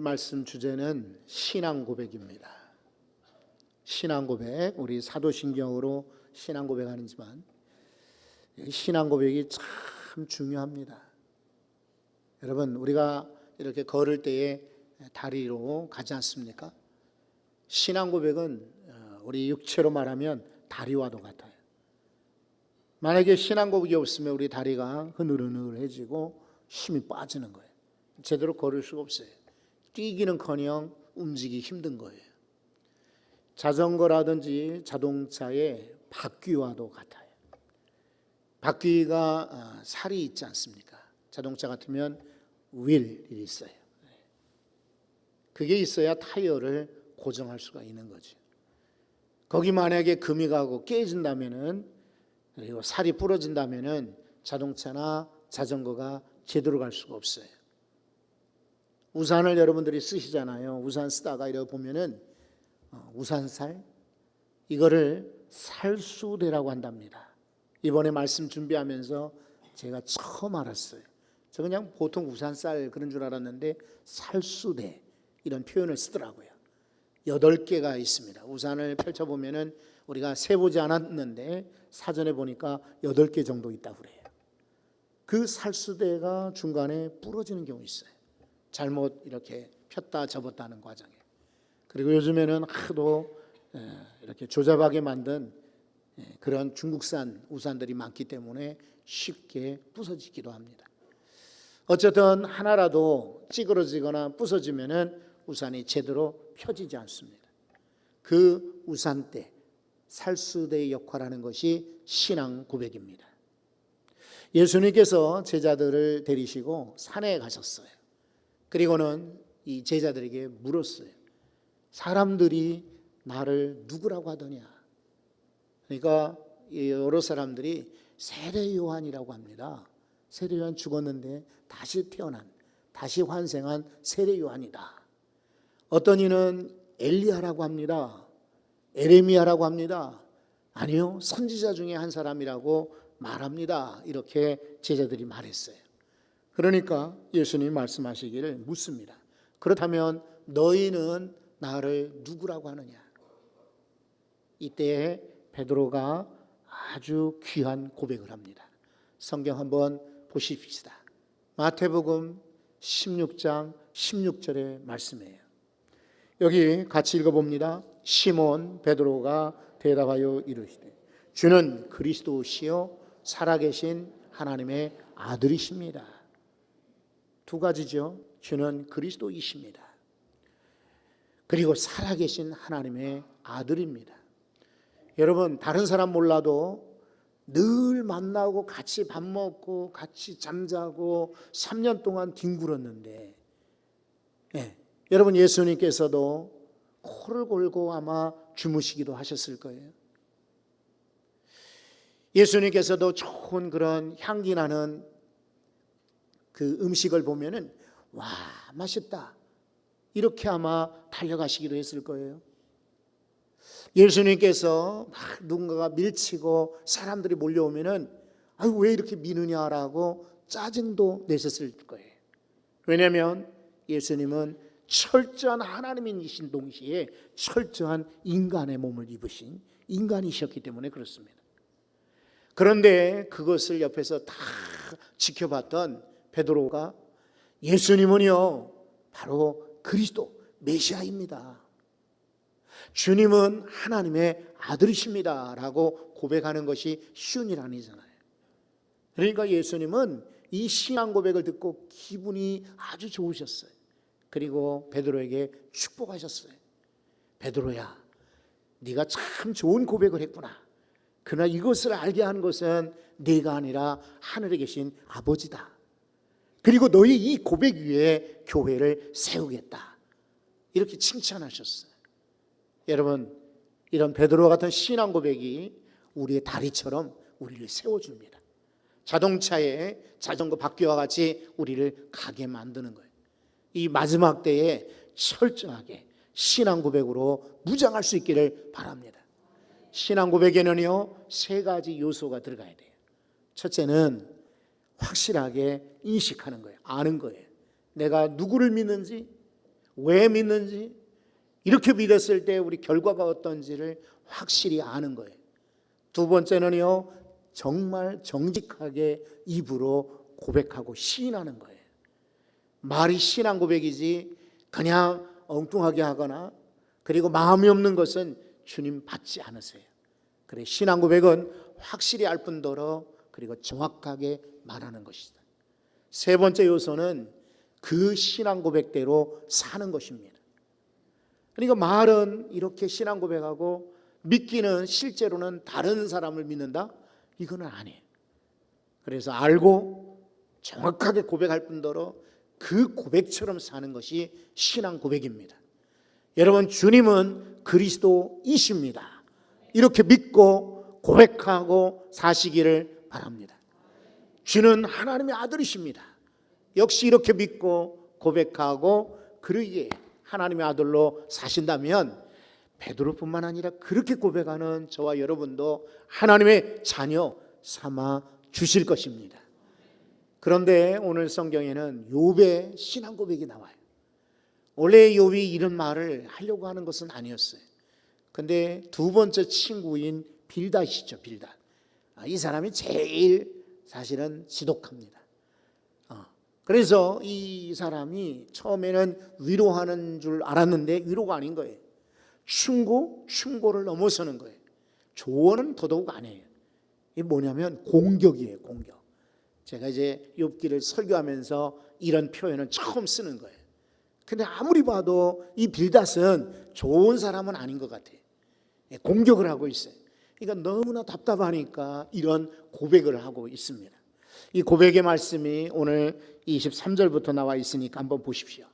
오늘 말씀 주제는 신앙 고백입니다. 신앙 고백, 우리 사도신경으로 신앙 고백하는지만 신앙 고백이 참 중요합니다. 여러분, 우리가 이렇게 걸을 때에 다리로 가지 않습니까? 신앙 고백은 우리 육체로 말하면 다리와도 같아요. 만약에 신앙 고백이 없으면 우리 다리가 흐느흐느해지고 힘이 빠지는 거예요. 제대로 걸을 수가 없어요. 뛰기는커녕 움직이기 힘든 거예요. 자전거라든지 자동차의 바퀴와도 같아요. 바퀴가 살이 있지 않습니까? 자동차 같으면 휠이 있어요. 그게 있어야 타이어를 고정할 수가 있는 거죠. 거기 만약에 금이 가고 깨진다면은, 그리고 살이 부러진다면은 자동차나 자전거가 제대로 갈 수가 없어요. 우산을 여러분들이 쓰시잖아요. 우산 쓰다가 이렇게 보면은 우산살, 이거를 살수대라고 한답니다. 이번에 말씀 준비하면서 제가 처음 알았어요. 저 그냥 보통 우산살 그런 줄 알았는데 살수대 이런 표현을 쓰더라고요. 8개가 있습니다. 우산을 펼쳐보면은 우리가 세보지 않았는데 사전에 보니까 8개 정도 있다고 그래요. 그 살수대가 중간에 부러지는 경우 있어요. 잘못 이렇게 폈다 접었다 하는 과정에. 그리고 요즘에는 하도 이렇게 조잡하게 만든 그런 중국산 우산들이 많기 때문에 쉽게 부서지기도 합니다. 어쨌든 하나라도 찌그러지거나 부서지면은 우산이 제대로 펴지지 않습니다. 그 우산대, 살수대의 역할하는 것이 신앙 고백입니다. 예수님께서 제자들을 데리시고 산에 가셨어요. 그리고는 이 제자들에게 물었어요. 사람들이 나를 누구라고 하더냐? 그러니까 여러 사람들이 세례 요한이라고 합니다. 세례 요한 죽었는데 다시 태어난, 다시 환생한 세례 요한이다. 어떤 이는 엘리야라고 합니다. 에레미야라고 합니다. 아니요, 선지자 중에 한 사람이라고 말합니다. 이렇게 제자들이 말했어요. 그러니까 예수님이 말씀하시기를 묻습니다. 그렇다면 너희는 나를 누구라고 하느냐? 이때 베드로가 아주 귀한 고백을 합니다. 성경 한번 보십시다. 마태복음 16장 16절의 말씀이에요. 여기 같이 읽어봅니다. 시몬 베드로가 대답하여 이르시되 주는 그리스도시요 살아계신 하나님의 아들이십니다. 두 가지죠. 주는 그리스도이십니다. 그리고 살아계신 하나님의 아들입니다. 여러분, 다른 사람 몰라도 늘 만나고 같이 밥 먹고 같이 잠자고 3년 동안 뒹굴었는데, 여러분, 예수님께서도 코를 골고 아마 주무시기도 하셨을 거예요. 예수님께서도 좋은 그런 향기 나는 그 음식을 보면은 와, 맛있다, 이렇게 아마 달려가시기도 했을 거예요. 예수님께서 막 누군가가 밀치고 사람들이 몰려오면은 아유, 왜 이렇게 미느냐라고 짜증도 내셨을 거예요. 왜냐하면 예수님은 철저한 하나님이신 동시에 철저한 인간의 몸을 입으신 인간이셨기 때문에 그렇습니다. 그런데 그것을 옆에서 다 지켜봤던 베드로가 예수님은요 바로 그리스도 메시아입니다, 주님은 하나님의 아들이십니다 라고 고백하는 것이 쉬운 일 아니잖아요. 그러니까 예수님은 이 신앙 고백을 듣고 기분이 아주 좋으셨어요. 그리고 베드로에게 축복하셨어요. 베드로야, 네가 참 좋은 고백을 했구나. 그러나 이것을 알게 한 것은 네가 아니라 하늘에 계신 아버지다. 그리고 너희 이 고백 위에 교회를 세우겠다. 이렇게 칭찬하셨어요. 여러분, 이런 베드로 같은 신앙 고백이 우리의 다리처럼 우리를 세워줍니다. 자동차의 자전거 바퀴와 같이 우리를 가게 만드는 거예요. 이 마지막 때에 철저하게 신앙 고백으로 무장할 수 있기를 바랍니다. 신앙 고백에는요 3가지 요소가 들어가야 돼요. 첫째는 확실하게 인식하는 거예요. 아는 거예요. 내가 누구를 믿는지, 왜 믿는지, 이렇게 믿었을 때 우리 결과가 어떤지를 확실히 아는 거예요. 두 번째는요, 정말 정직하게 입으로 고백하고 시인하는 거예요. 말이 신앙 고백이지 그냥 엉뚱하게 하거나 그리고 마음이 없는 것은 주님 받지 않으세요. 그래, 신앙 고백은 확실히 알 뿐더러 그리고 정확하게 말하는 것이다. 세 번째 요소는 그 신앙 고백대로 사는 것입니다. 그러니까 말은 이렇게 신앙 고백하고 믿기는 실제로는 다른 사람을 믿는다? 이거는 아니에요. 그래서 알고 정확하게 고백할 뿐더러 그 고백처럼 사는 것이 신앙 고백입니다. 여러분, 주님은 그리스도이십니다. 이렇게 믿고 고백하고 사시기를 바랍니다. 주는 하나님의 아들이십니다. 역시 이렇게 믿고 고백하고 그러기에 하나님의 아들로 사신다면 베드로뿐만 아니라 그렇게 고백하는 저와 여러분도 하나님의 자녀 삼아 주실 것입니다. 그런데 오늘 성경에는 욥의 신앙 고백이 나와요. 원래 욥이 이런 말을 하려고 하는 것은 아니었어요. 근데 두 번째 친구인 빌닷이죠, 빌닷. 이 사람이 제일 사실은 지독합니다. 그래서 이 사람이 처음에는 위로하는 줄 알았는데 위로가 아닌 거예요. 충고를 넘어서는 거예요. 조언은 더더욱 안 해요. 이게 뭐냐면 공격이에요, 공격. 제가 이제 욥기를 설교하면서 이런 표현을 처음 쓰는 거예요. 근데 아무리 봐도 이 빌닷은 좋은 사람은 아닌 것 같아요. 공격을 하고 있어요. 그러니까 너무나 답답하니까 이런 고백을 하고 있습니다. 이 고백의 말씀이 오늘 23절부터 나와 있으니까 한번 보십시오.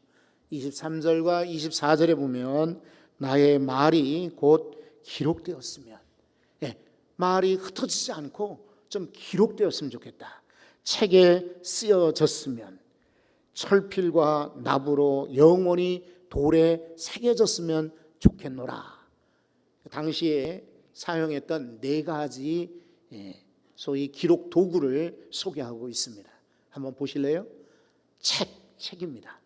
23절과 24절에 보면 나의 말이 곧 기록되었으면, 말이 흩어지지 않고 좀 기록되었으면 좋겠다. 책에 쓰여졌으면, 철필과 납으로 영원히 돌에 새겨졌으면 좋겠노라. 당시에 사용했던 네 가지 소위 기록 도구를 소개하고 있습니다. 한번 보실래요? 책입니다.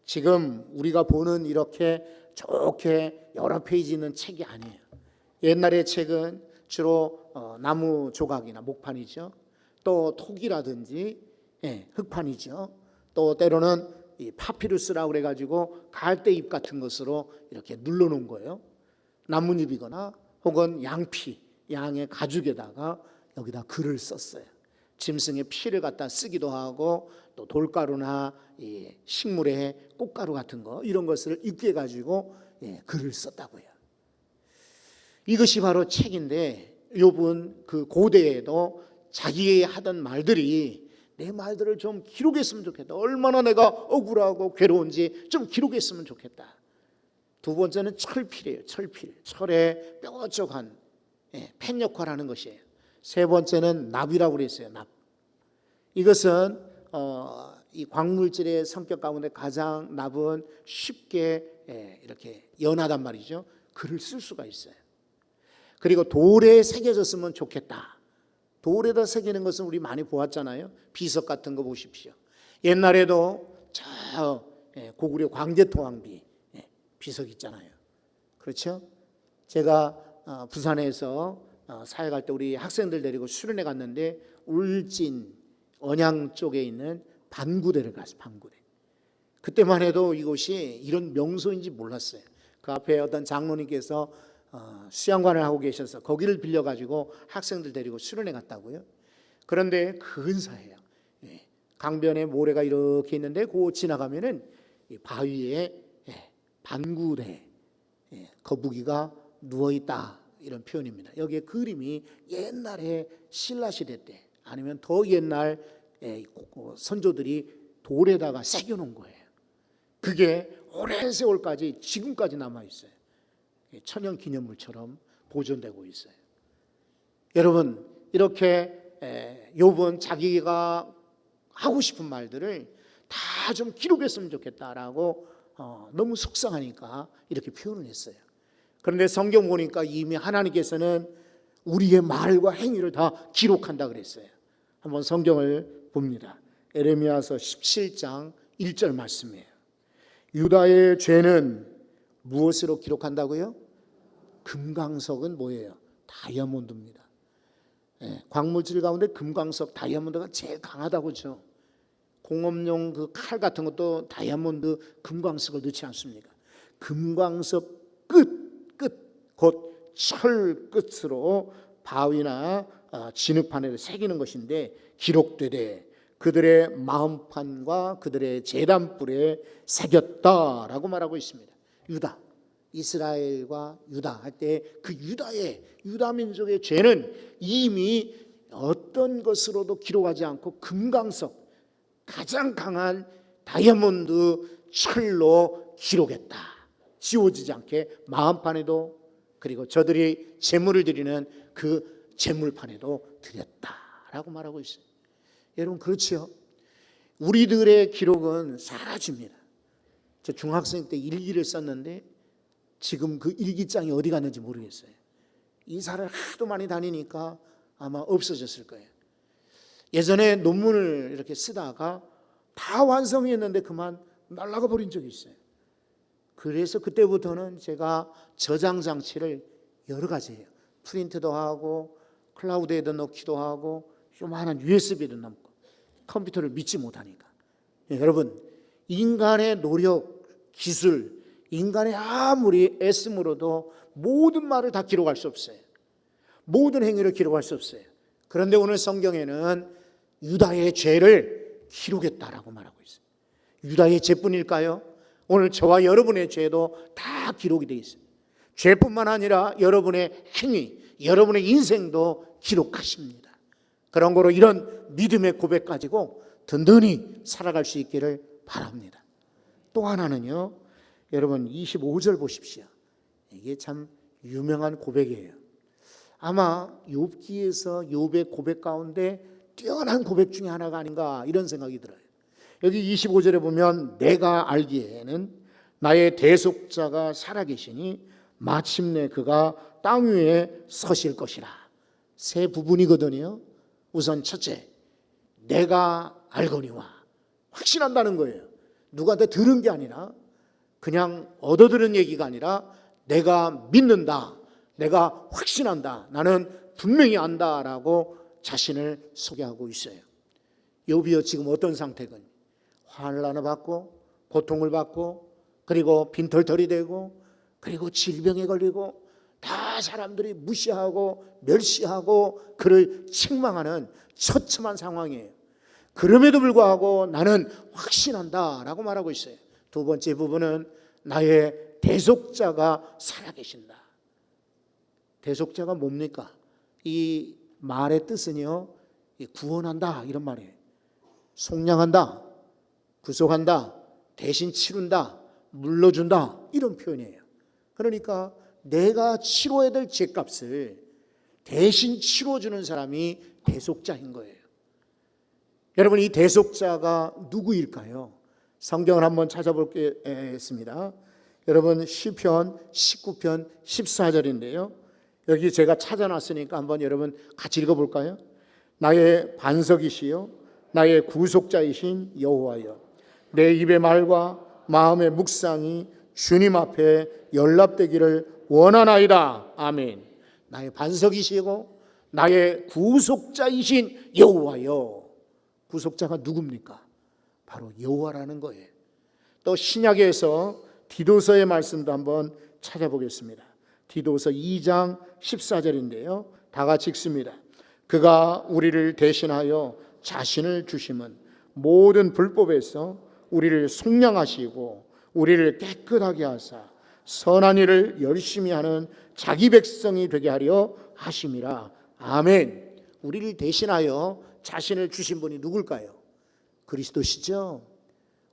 지금 우리가 보는 이렇게 좋게 여러 페이지 있는 책이 아니에요. 옛날의 책은 주로 나무 조각이나 목판이죠. 또 톡이라든지 흙판이죠. 또 때로는 이 파피루스라고 그래가지고 갈대잎 같은 것으로 이렇게 눌러놓은 거예요. 나뭇잎이거나 혹은 양의 가죽에다가 여기다 글을 썼어요. 짐승의 피를 갖다 쓰기도 하고 또 돌가루나 식물의 꽃가루 같은 거 이런 것을 입게 가지고 글을 썼다고요. 이것이 바로 책인데 욥은 그 고대에도 자기의 하던 말들이 내 말들을 좀 기록했으면 좋겠다. 얼마나 내가 억울하고 괴로운지 좀 기록했으면 좋겠다. 두 번째는 철필이에요. 철에 뾰족한 펜 역할을 하는 것이에요. 세 번째는 납이라고 그랬어요. 납. 이것은 이 광물질의 성격 가운데 가장 납은 쉽게 이렇게 연하단 말이죠. 글을 쓸 수가 있어요. 그리고 돌에 새겨졌으면 좋겠다. 돌에다 새기는 것은 우리 많이 보았잖아요. 비석 같은 거 보십시오. 옛날에도 저 고구려 광제토왕비 비석 있잖아요. 그렇죠? 제가 부산에서 사역할 때 우리 학생들 데리고 수련회 갔는데 울진 언양 쪽에 있는 반구대를 갔어요. 반구대. 그때만 해도 이곳이 이런 명소인지 몰랐어요. 그 앞에 어떤 장로님께서 수양관을 하고 계셔서 거기를 빌려가지고 학생들 데리고 수련회 갔다고요. 그런데 근사해요. 강변에 모래가 이렇게 있는데 그 지나가면은 이 바위에 반구대 거북이가 누워있다 이런 표현입니다. 여기에 그림이 옛날에 신라시대 때 아니면 더 옛날 선조들이 돌에다가 새겨놓은 거예요. 그게 오랜 세월까지 지금까지 남아있어요. 천연기념물처럼 보존되고 있어요. 여러분, 이렇게 욥은 자기가 하고 싶은 말들을 다 좀 기록했으면 좋겠다라고 너무 속상하니까 이렇게 표현을 했어요. 그런데 성경 보니까 이미 하나님께서는 우리의 말과 행위를 다 기록한다 그랬어요. 한번 성경을 봅니다. 에레미야서 17장 1절 말씀이에요. 유다의 죄는 무엇으로 기록한다고요? 금강석은 뭐예요? 다이아몬드입니다. 광물질 가운데 금광석, 다이아몬드가 제일 강하다고 그죠? 공업용 그 칼 같은 것도 다이아몬드, 금광석을 넣지 않습니까? 금광석 곧 철 끝으로 바위나 진흙판에 새기는 것인데 기록되되 그들의 마음판과 그들의 제단뿔에 새겼다라고 말하고 있습니다. 유다, 이스라엘과 유다 할 때 그 유다 민족의 죄는 이미 어떤 것으로도 기록하지 않고 금강석, 가장 강한 다이아몬드 철로 기록했다. 지워지지 않게 마음판에도, 그리고 저들이 제물을 드리는 그 제물판에도 드렸다라고 말하고 있어요. 여러분 그렇지요? 우리들의 기록은 사라집니다. 저 중학생 때 일기를 썼는데 지금 그 일기장이 어디 갔는지 모르겠어요. 이사를 하도 많이 다니니까 아마 없어졌을 거예요. 예전에 논문을 이렇게 쓰다가 다 완성했는데 그만 날아가 버린 적이 있어요. 그래서 그때부터는 제가 저장 장치를 여러 가지 해요. 프린트도 하고 클라우드에도 넣기도 하고 요만한 USB도 넣고, 컴퓨터를 믿지 못하니까. 여러분, 인간의 노력, 기술, 인간의 아무리 애씀으로도 모든 말을 다 기록할 수 없어요. 모든 행위를 기록할 수 없어요. 그런데 오늘 성경에는 유다의 죄를 기록했다라고 말하고 있어요. 유다의 죄뿐일까요? 오늘 저와 여러분의 죄도 다 기록이 되어 있어요. 죄뿐만 아니라 여러분의 행위, 여러분의 인생도 기록하십니다. 그런 거로 이런 믿음의 고백 가지고 든든히 살아갈 수 있기를 바랍니다. 또 하나는요, 여러분 25절 보십시오. 이게 참 유명한 고백이에요. 아마 욥기에서 욥의 고백 가운데 뛰어난 고백 중에 하나가 아닌가 이런 생각이 들어요. 여기 25절에 보면 내가 알기에는 나의 대속자가 살아계시니 마침내 그가 땅 위에 서실 것이라. 세 부분이거든요. 우선 첫째, 내가 알거니와, 확신한다는 거예요. 누구한테 들은 게 아니라, 그냥 얻어들은 얘기가 아니라 내가 믿는다, 내가 확신한다, 나는 분명히 안다라고 자신을 소개하고 있어요. 욥이요 지금 어떤 상태건 환난을 받고 고통을 받고 그리고 빈털털이 되고 그리고 질병에 걸리고 다 사람들이 무시하고 멸시하고 그를 책망하는 처참한 상황이에요. 그럼에도 불구하고 나는 확신한다라고 말하고 있어요. 두 번째 부분은 나의 대속자가 살아계신다. 대속자가 뭡니까? 이 말의 뜻은요, 구원한다 이런 말이에요. 속량한다, 구속한다, 대신 치른다, 물러준다 이런 표현이에요. 그러니까 내가 치러야 될 죄값을 대신 치러주는 사람이 대속자인 거예요. 여러분, 이 대속자가 누구일까요? 성경을 한번 찾아보겠습니다. 여러분 시편 19편 14절인데요. 여기 제가 찾아놨으니까 한번 여러분 같이 읽어볼까요? 나의 반석이시요 나의 구속자이신 여호와여, 내 입의 말과 마음의 묵상이 주님 앞에 연락되기를 원하나이다. 아멘. 나의 반석이시고 나의 구속자이신 여호와여. 구속자가 누굽니까? 바로 여호와라는 거예요. 또 신약에서 디도서의 말씀도 한번 찾아보겠습니다. 디도서 2장 14절인데요. 다 같이 읽습니다. 그가 우리를 대신하여 자신을 주심은 모든 불법에서 우리를 속량하시고 우리를 깨끗하게 하사 선한 일을 열심히 하는 자기 백성이 되게 하려 하심이라. 아멘. 우리를 대신하여 자신을 주신 분이 누굴까요? 그리스도시죠.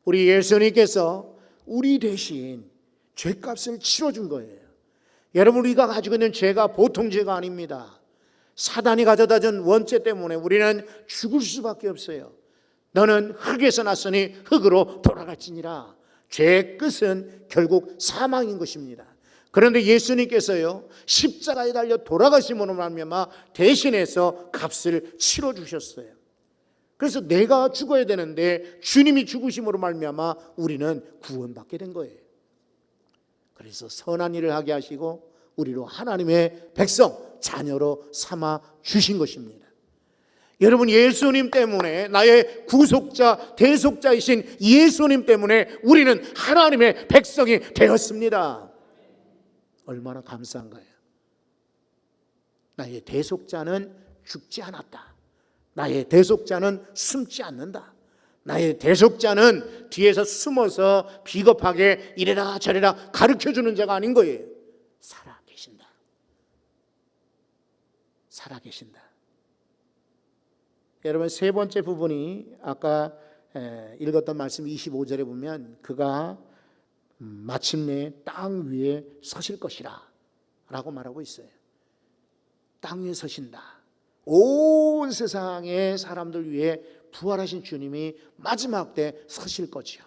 우리 예수님께서 우리 대신 죄값을 치러준 거예요. 여러분, 우리가 가지고 있는 죄가 보통 죄가 아닙니다. 사단이 가져다 준 원죄 때문에 우리는 죽을 수밖에 없어요. 너는 흙에서 났으니 흙으로 돌아갈지니라. 죄의 끝은 결국 사망인 것입니다. 그런데 예수님께서요 십자가에 달려 돌아가심으로 말미암아 대신해서 값을 치러주셨어요. 그래서 내가 죽어야 되는데 주님이 죽으심으로 말미암아 우리는 구원받게 된 거예요. 그래서 선한 일을 하게 하시고 우리로 하나님의 백성, 자녀로 삼아 주신 것입니다. 여러분, 예수님 때문에, 나의 구속자, 대속자이신 예수님 때문에 우리는 하나님의 백성이 되었습니다. 얼마나 감사한 거예요. 나의 대속자는 죽지 않았다. 나의 대속자는 숨지 않는다. 나의 대속자는 뒤에서 숨어서 비겁하게 이래라 저래라 가르쳐주는 자가 아닌 거예요. 살아계신다. 살아계신다. 여러분, 세 번째 부분이 아까 읽었던 말씀 25절에 보면 그가 마침내 땅 위에 서실 것이라 라고 말하고 있어요. 땅 위에 서신다. 온 세상의 사람들 위해 부활하신 주님이 마지막 때 서실 거지요.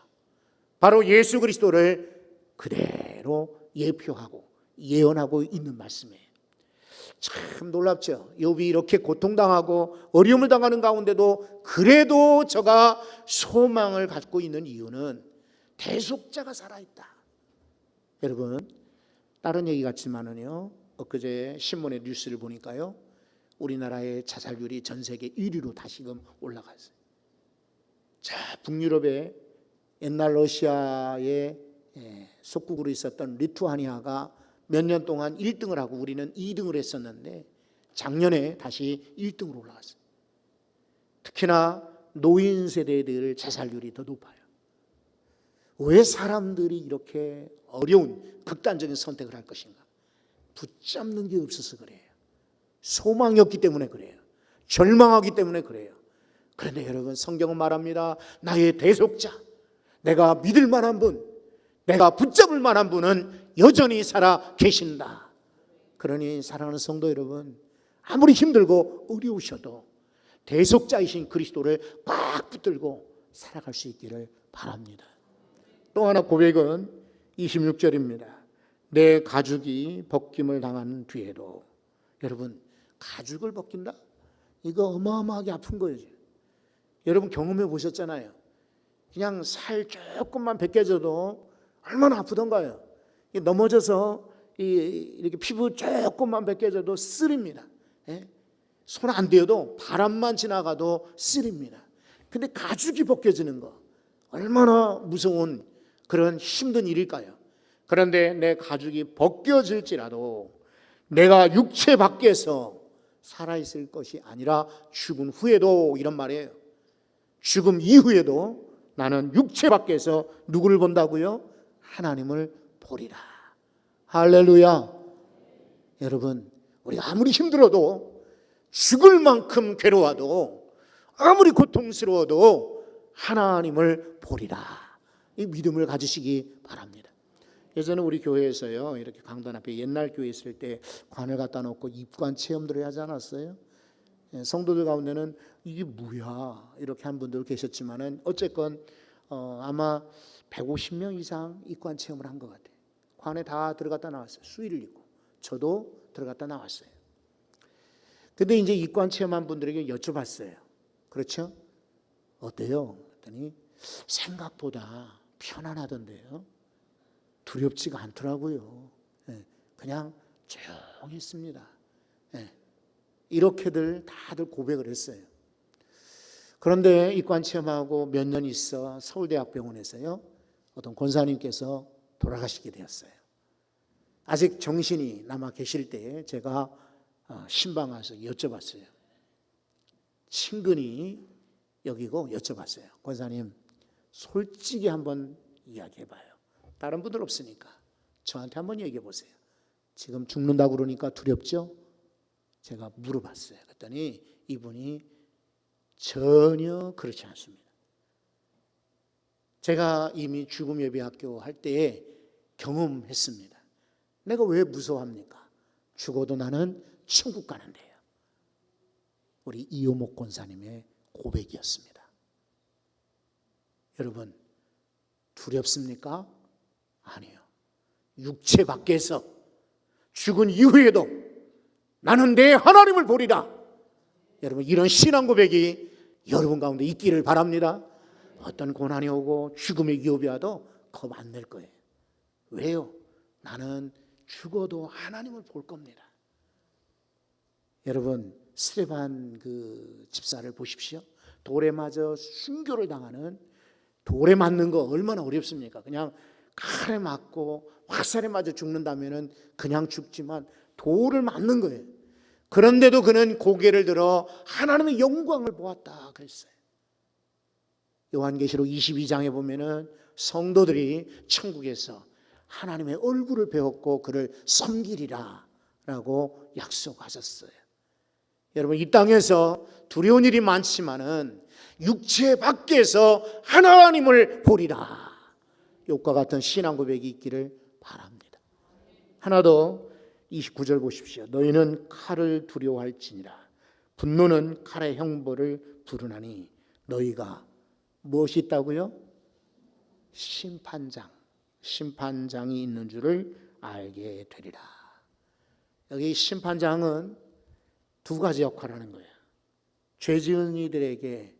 바로 예수 그리스도를 그대로 예표하고 예언하고 있는 말씀이에요. 참 놀랍죠. 욥이 이렇게 고통당하고 어려움을 당하는 가운데도 그래도 저가 소망을 갖고 있는 이유는 대속자가 살아있다. 여러분, 다른 얘기 같지만은요, 엊그제 신문의 뉴스를 보니까요, 우리나라의 자살률이 전 세계 1위로 다시금 올라갔어요. 자, 북유럽의 옛날 러시아의 속국으로 있었던 리투아니아가 몇 년 동안 1등을 하고 우리는 2등을 했었는데 작년에 다시 1등으로 올라갔어요. 특히나 노인 세대들 자살률이 더 높아요. 왜 사람들이 이렇게 어려운 극단적인 선택을 할 것인가? 붙잡는 게 없어서 그래요. 소망이 없기 때문에 그래요. 절망하기 때문에 그래요. 그런데 여러분, 성경은 말합니다. 나의 대속자, 내가 믿을 만한 분, 내가 붙잡을 만한 분은 여전히 살아 계신다. 그러니 사랑하는 성도 여러분, 아무리 힘들고 어려우셔도 대속자이신 그리스도를 꽉 붙들고 살아갈 수 있기를 바랍니다. 또 하나 고백은 26절입니다. 내 가죽이 벗김을 당한 뒤에도. 여러분, 가죽을 벗긴다? 이거 어마어마하게 아픈 거예요. 여러분 경험해 보셨잖아요. 그냥 살 조금만 벗겨져도 얼마나 아프던가요. 넘어져서 이렇게 피부 조금만 벗겨져도 쓰립니다. 손 안 대어도 바람만 지나가도 쓰립니다. 근데 가죽이 벗겨지는 거 얼마나 무서운 그런 힘든 일일까요? 그런데 내 가죽이 벗겨질지라도 내가 육체 밖에서 살아있을 것이 아니라 죽은 후에도, 이런 말이에요. 죽음 이후에도 나는 육체 밖에서 누구를 본다고요? 하나님을 보리라. 할렐루야. 여러분, 우리가 아무리 힘들어도, 죽을 만큼 괴로워도, 아무리 고통스러워도 하나님을 보리라. 이 믿음을 가지시기 바랍니다. 예전에 우리 교회에서요, 이렇게 강단 앞에 옛날 교회 있을 때 관을 갖다 놓고 입관 체험들을 하지 않았어요? 성도들 가운데는 이게 뭐야 이렇게 한 분들 계셨지만은 어쨌건 아마 150명 이상 입관 체험을 한 것 같아요. 관에 다 들어갔다 나왔어요. 수의를 입고 저도 들어갔다 나왔어요. 근데 이제 입관 체험한 분들에게 여쭤봤어요. 그렇죠? 어때요? 그랬더니 생각보다 편안하던데요. 두렵지가 않더라고요. 그냥 조용했습니다. 이렇게들 다들 고백을 했어요. 그런데 입관 체험하고 몇 년 있어 서울대학병원에서요, 어떤 권사님께서 돌아가시게 되었어요. 아직 정신이 남아 계실 때 제가 신방 와서 여쭤봤어요. 친근히 여기고 여쭤봤어요. 권사님, 솔직히 한번 이야기해봐요. 다른 분들 없으니까 저한테 한번 얘기해 보세요. 지금 죽는다고 그러니까 두렵죠? 제가 물어봤어요. 그랬더니 이분이 전혀 그렇지 않습니다. 제가 이미 죽음 예배학교 할 때에 경험했습니다. 내가 왜 무서워합니까? 죽어도 나는 천국 가는데요. 우리 이호목 권사님의 고백이었습니다. 여러분, 두렵습니까? 아니요. 육체 밖에서 죽은 이후에도 나는 내 하나님을 보리라. 여러분, 이런 신앙 고백이 여러분 가운데 있기를 바랍니다. 어떤 고난이 오고 죽음의 위협이 와도 겁 안 낼 거예요. 왜요? 나는 죽어도 하나님을 볼 겁니다. 여러분 스데반 그 집사를 보십시오. 돌에 맞아 순교를 당하는, 돌에 맞는 거 얼마나 어렵습니까? 그냥 칼에 맞고 화살에 맞아 죽는다면은 그냥 죽지만 돌을 맞는 거예요. 그런데도 그는 고개를 들어 하나님의 영광을 보았다 그랬어요. 요한계시록 22장에 보면은 성도들이 천국에서 하나님의 얼굴을 배웠고 그를 섬기리라 라고 약속하셨어요. 여러분 이 땅에서 두려운 일이 많지만은 육체 밖에서 하나님을 보리라. 욕과 같은 신앙 고백이 있기를 바랍니다. 하나 더 29절 보십시오. 너희는 칼을 두려워할지니라. 분노는 칼의 형벌을 부르나니 너희가 무엇이 있다고요? 심판장이 있는 줄을 알게 되리라. 여기 심판장은 두 가지 역할을 하는 거예요. 죄 지은 이들에게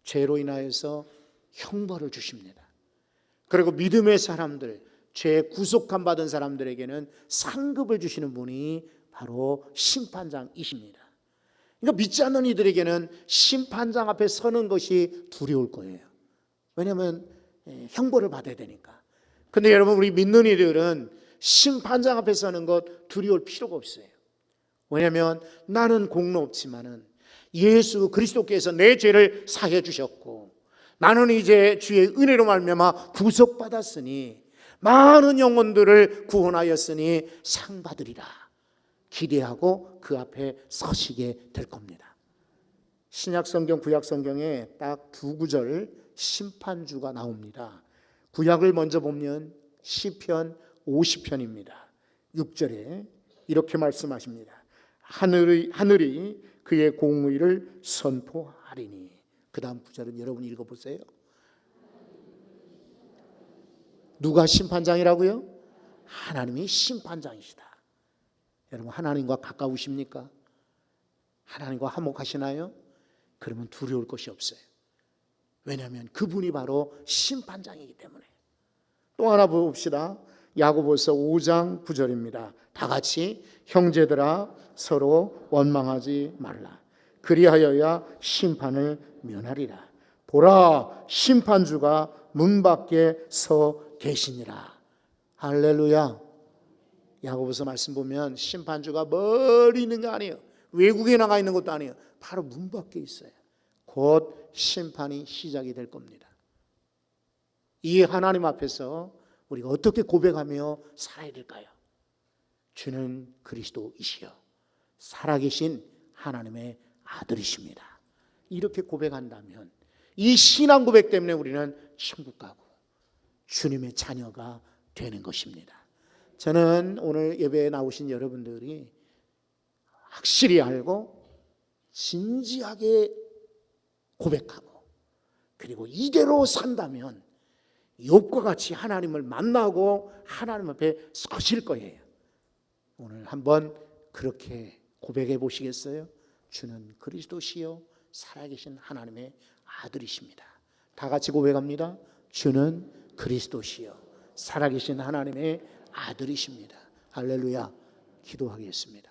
죄로 인하여서 형벌을 주십니다. 그리고 믿음의 사람들, 죄 구속함 받은 사람들에게는 상급을 주시는 분이 바로 심판장이십니다. 그러니까 믿지 않는 이들에게는 심판장 앞에 서는 것이 두려울 거예요. 왜냐하면 형벌을 받아야 되니까. 근데 여러분 우리 믿는 이들은 심판장 앞에 서는 것 두려울 필요가 없어요. 왜냐하면 나는 공로 없지만은 예수 그리스도께서 내 죄를 사해 주셨고 나는 이제 주의 은혜로 말미암아 구속받았으니 많은 영혼들을 구원하였으니 상 받으리라 기대하고 그 앞에 서시게 될 겁니다. 신약성경 구약성경에 딱 두 구절 심판주가 나옵니다. 구약을 먼저 보면 시편 50편입니다. 6절에 이렇게 말씀하십니다. 하늘이 그의 공의를 선포하리니. 그 다음 구절은 여러분 읽어보세요. 누가 심판장이라고요? 하나님이 심판장이시다. 여러분 하나님과 가까우십니까? 하나님과 화목하시나요? 그러면 두려울 것이 없어요. 왜냐하면 그분이 바로 심판장이기 때문에. 또 하나 봅시다. 야고보서 5장 9절입니다. 다 같이 형제들아 서로 원망하지 말라. 그리하여야 심판을 면하리라. 보라 심판주가 문 밖에 서 계시니라. 할렐루야. 야고보서 말씀 보면 심판주가 멀리 있는 거 아니에요. 외국에 나가 있는 것도 아니에요. 바로 문 밖에 있어요. 곧 심판이 시작이 될 겁니다. 이 하나님 앞에서 우리가 어떻게 고백하며 살아야 될까요? 주는 그리스도이시여 살아계신 하나님의 아들이십니다. 이렇게 고백한다면 이 신앙 고백 때문에 우리는 천국 가고 주님의 자녀가 되는 것입니다. 저는 오늘 예배에 나오신 여러분들이 확실히 알고 진지하게 고백하고 그리고 이대로 산다면 욥과 같이 하나님을 만나고 하나님 앞에 서실 거예요. 오늘 한번 그렇게 고백해 보시겠어요? 주는 그리스도시요 살아계신 하나님의 아들이십니다. 다 같이 고백합니다. 주는 그리스도시요 살아계신 하나님의 아들이십니다. 할렐루야. 기도하겠습니다.